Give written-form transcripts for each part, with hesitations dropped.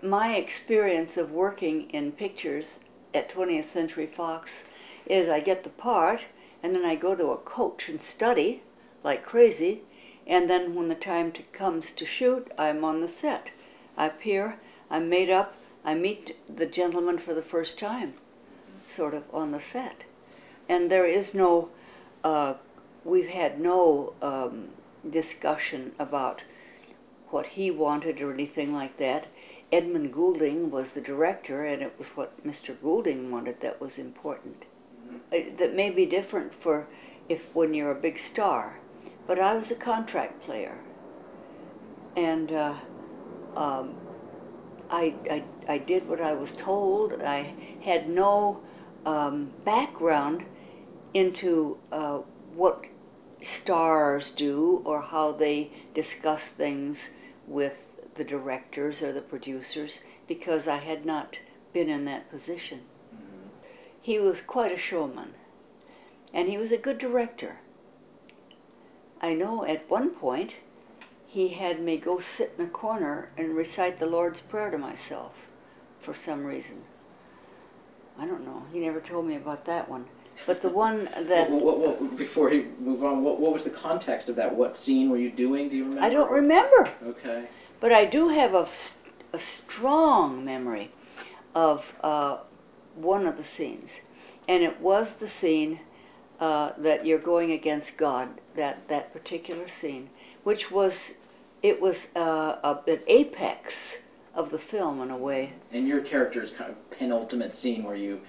my experience of working in pictures at 20th Century Fox is I get the part, and then I go to a coach and study like crazy, and then when the time comes to shoot, I'm on the set. I appear, I'm made up, I meet the gentleman for the first time, sort of on the set. And there is no, we've had no discussion about what he wanted or anything like that. Edmund Goulding was the director, and it was what Mr. Goulding wanted that was important. That may be different for when you're a big star, but I was a contract player, and I did what I was told. I had no background into what stars do or how they discuss things with the directors or the producers, because I had not been in that position. He was quite a showman, and he was a good director. I know at one point he had me go sit in a corner and recite the Lord's Prayer to myself for some reason. I don't know. He never told me about that one. But the one that... Before you move on, what was the context of that? What scene were you doing? Do you remember? I don't remember. Okay. But I do have a strong memory of one of the scenes. And it was the scene that you're going against God, that particular scene, which was, it was an apex of the film in a way. And your character's kind of penultimate scene where you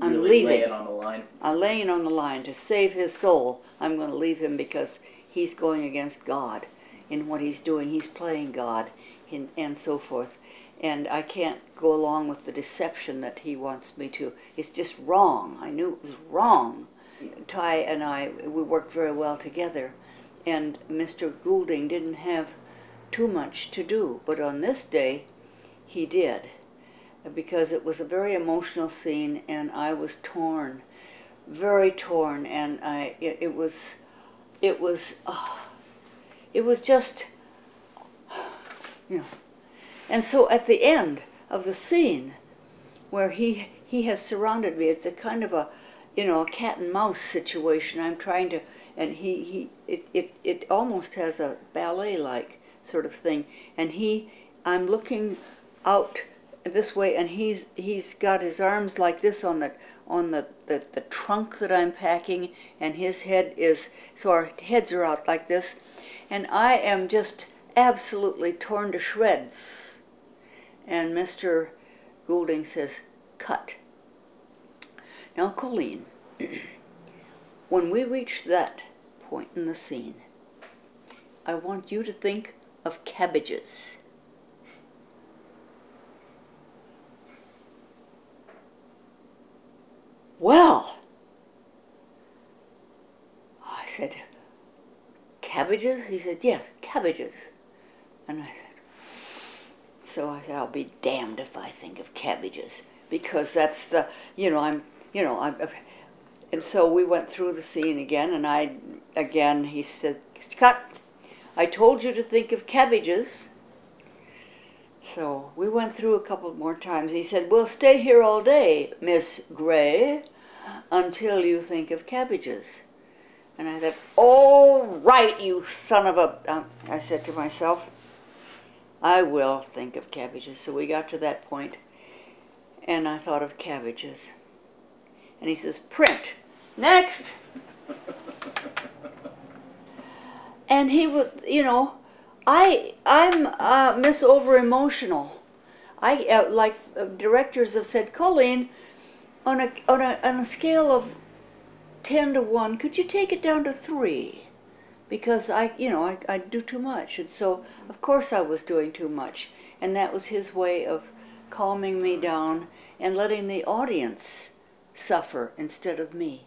I'm really leaving. lay it on the line. I'm laying on the line to save his soul. I'm going to leave him because he's going against God in what he's doing. He's playing God and so forth. And I can't go along with the deception that he wants me to. It's just wrong. I knew it was wrong. Ty and I, we worked very well together. And Mr. Goulding didn't have too much to do. But on this day, he did. Because it was a very emotional scene, and I was torn, very torn, and it was just, you know. And so at the end of the scene, where he has surrounded me, it's a kind of a, you know, a cat and mouse situation. I'm trying to, and it almost has a ballet-like sort of thing, and I'm looking out this way, and he's got his arms like this on the trunk that I'm packing, and his head is, so our heads are out like this, and I am just absolutely torn to shreds. And Mr. Goulding says, "Cut." Now, Coleen, when we reach that point in the scene, I want you to think of cabbages. Well, I said, cabbages? He said, yes, cabbages. And I said, so I said, I'll be damned if I think of cabbages, because that's the, and so we went through the scene again, and he said, cut. I told you to think of cabbages. So we went through a couple more times. He said, we'll stay here all day, Miss Gray, until you think of cabbages. And I said, all right, you son of a... I said to myself, I will think of cabbages. So we got to that point, and I thought of cabbages. And he says, print. Next. And he would, I'm Miss Over-Emotional. Like directors have said, Coleen, on a scale of 10 to 1, could you take it down to 3? Because I do too much, and so of course I was doing too much, and that was his way of calming me down and letting the audience suffer instead of me.